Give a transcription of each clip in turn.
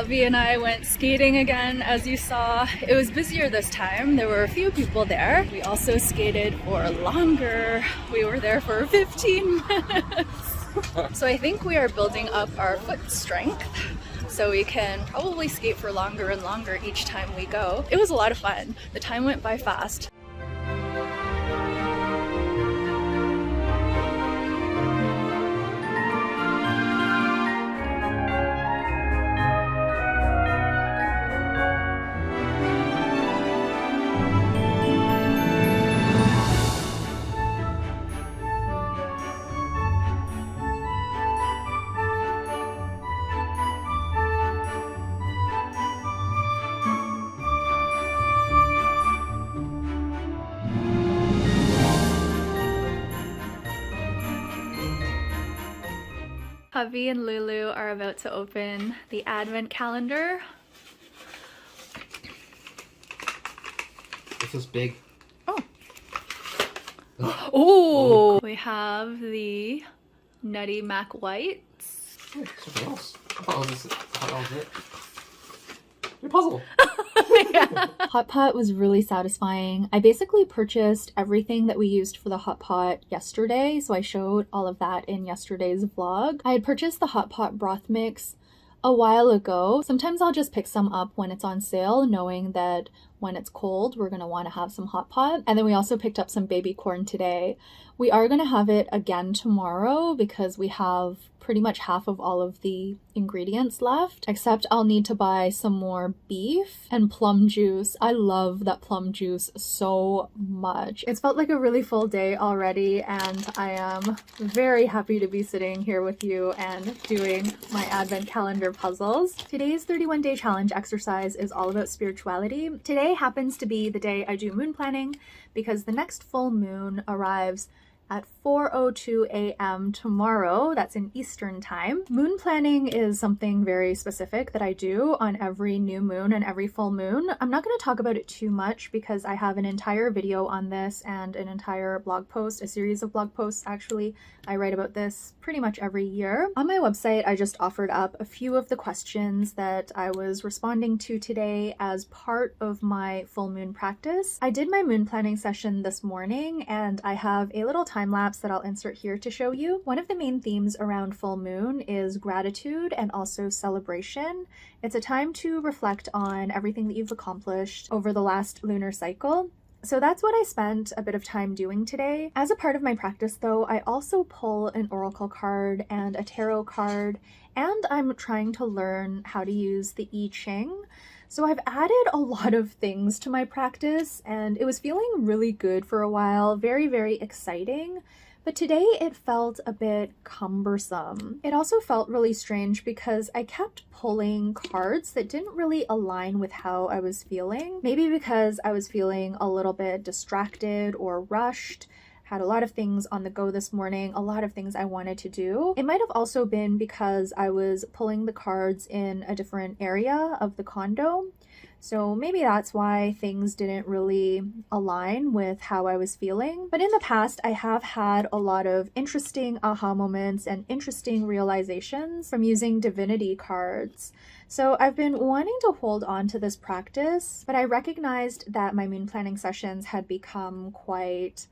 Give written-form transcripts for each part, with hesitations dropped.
Hubby and I went skating again, as you saw. It was busier this time. There were a few people there. We also skated for longer. We were there for 15 minutes. So I think we are building up our foot strength so we can probably skate for longer and longer each time we go. It was a lot of fun. The time went by fast. Hubby and Lulu are about to open the advent calendar. This is big. Oh. Oh! We have the Nutty Mac Whites. Oh, something else. I thought that was it. Your puzzle. Yeah. Hot pot was really satisfying. I basically purchased everything that we used for the hot pot yesterday, so I showed all of that in yesterday's vlog. I had purchased the hot pot broth mix a while ago. Sometimes I'll just pick some up when it's on sale, knowing that when it's cold, we're gonna want to have some hot pot. And then we also picked up some baby corn today. We are gonna have it again tomorrow because we have pretty much half of all of the ingredients left, except I'll need to buy some more beef and plum juice. I love that plum juice so much. It's felt like a really full day already, and I am very happy to be sitting here with you and doing my advent calendar puzzles. Today's 31-day challenge exercise is all about spirituality. Today happens to be the day I do moon planning because the next full moon arrives at 4:02 a.m. tomorrow. That's in Eastern time. Moon planning is something very specific that I do on every new moon and every full moon. I'm not going to talk about it too much because I have an entire video on this and an entire blog post, a series of blog posts actually. I write about this pretty much every year. On my website, I just offered up a few of the questions that I was responding to today as part of my full moon practice. I did my moon planning session this morning, and I have a little time lapse that I'll insert here to show you. One of the main themes around full moon is gratitude and also celebration. It's a time to reflect on everything that you've accomplished over the last lunar cycle. So that's what I spent a bit of time doing today. As a part of my practice though, I also pull an oracle card and a tarot card, and I'm trying to learn how to use the I Ching. So I've added a lot of things to my practice, and it was feeling really good for a while, very, very exciting. But today it felt a bit cumbersome. It also felt really strange because I kept pulling cards that didn't really align with how I was feeling. Maybe because I was feeling a little bit distracted or rushed, had a lot of things on the go this morning, a lot of things I wanted to do. It might have also been because I was pulling the cards in a different area of the condo. So maybe that's why things didn't really align with how I was feeling. But in the past, I have had a lot of interesting aha moments and interesting realizations from using divinity cards. So I've been wanting to hold on to this practice, but I recognized that my moon planning sessions had become quite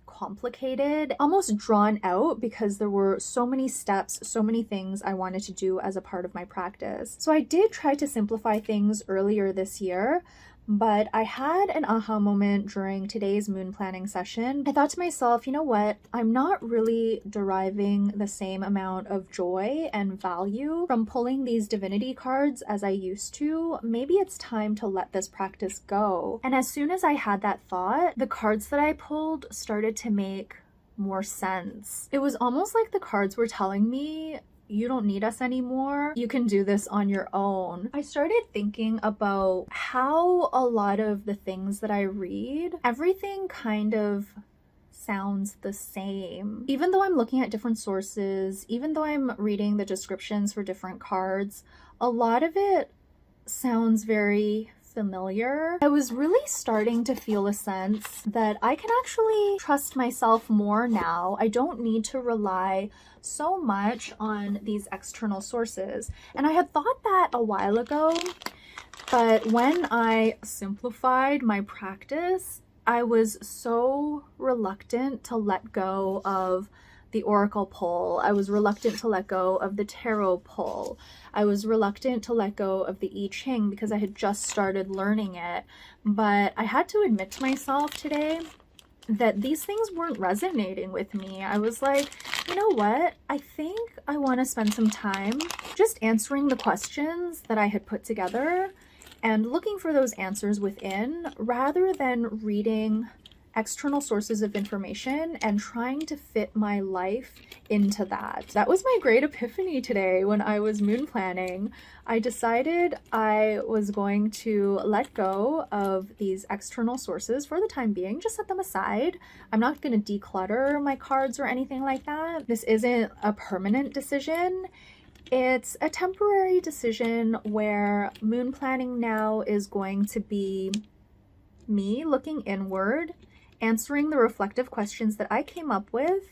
complicated, almost drawn out, because there were so many steps, so many things I wanted to do as a part of my practice. So I did try to simplify things earlier this year, but I had an aha moment during today's moon planning session. I thought to myself, you know what? I'm not really deriving the same amount of joy and value from pulling these divinity cards as I used to. Maybe it's time to let this practice go. And as soon as I had that thought, the cards that I pulled started to make more sense. It was almost like the cards were telling me, you don't need us anymore. You can do this on your own. I started thinking about how a lot of the things that I read, everything kind of sounds the same. Even though I'm looking at different sources, even though I'm reading the descriptions for different cards, a lot of it sounds very familiar, I was really starting to feel a sense that I can actually trust myself more now. I don't need to rely so much on these external sources. And I had thought that a while ago, but when I simplified my practice, I was so reluctant to let go of the oracle pull. I was reluctant to let go of the tarot pull. I was reluctant to let go of the I Ching because I had just started learning it. But I had to admit to myself today that these things weren't resonating with me. I was like, you know what? I think I want to spend some time just answering the questions that I had put together and looking for those answers within rather than reading external sources of information and trying to fit my life into that. That was my great epiphany today when I was moon planning. I decided I was going to let go of these external sources for the time being, just set them aside. I'm not going to declutter my cards or anything like that. This isn't a permanent decision. It's a temporary decision where moon planning now is going to be me looking inward, answering the reflective questions that I came up with,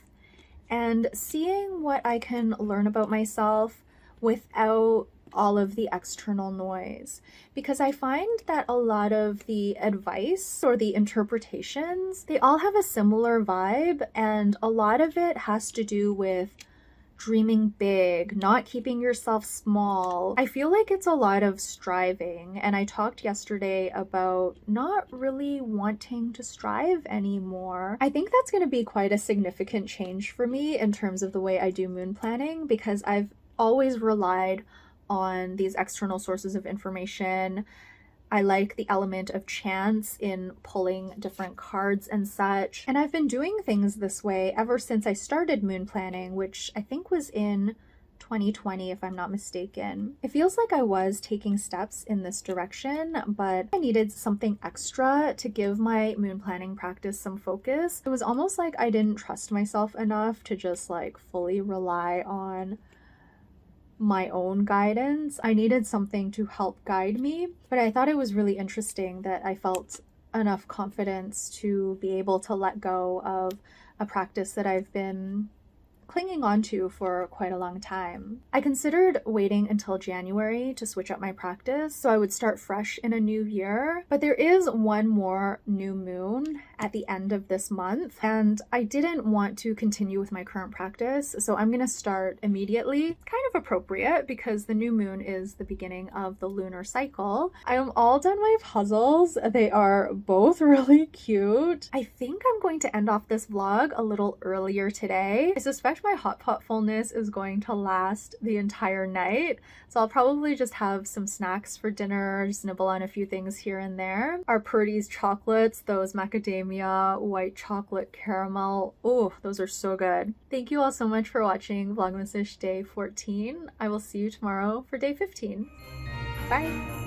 and seeing what I can learn about myself without all of the external noise. Because I find that a lot of the advice or the interpretations, they all have a similar vibe, and a lot of it has to do with dreaming big, not keeping yourself small. I feel like it's a lot of striving, and I talked yesterday about not really wanting to strive anymore. I think that's going to be quite a significant change for me in terms of the way I do moon planning, because I've always relied on these external sources of information. I like the element of chance in pulling different cards and such. And I've been doing things this way ever since I started moon planning, which I think was in 2020, if I'm not mistaken. It feels like I was taking steps in this direction, but I needed something extra to give my moon planning practice some focus. It was almost like I didn't trust myself enough to just like fully rely on my own guidance. I needed something to help guide me, but I thought it was really interesting that I felt enough confidence to be able to let go of a practice that I've been clinging on to for quite a long time. I considered waiting until January to switch up my practice so I would start fresh in a new year, but there is one more new moon at the end of this month, and I didn't want to continue with my current practice, so I'm gonna start immediately. It's kind of appropriate because the new moon is the beginning of the lunar cycle. I am all done my puzzles. They are both really cute. I think I'm going to end off this vlog a little earlier today. I suspect my hot pot fullness is going to last the entire night, so I'll probably just have some snacks for dinner, just nibble on a few things here and there. Our Purdy's chocolates, those macadamia white chocolate caramel, oh, those are so good. Thank you all so much for watching Vlogmas-ish day 14. I will see you tomorrow for day 15. Bye!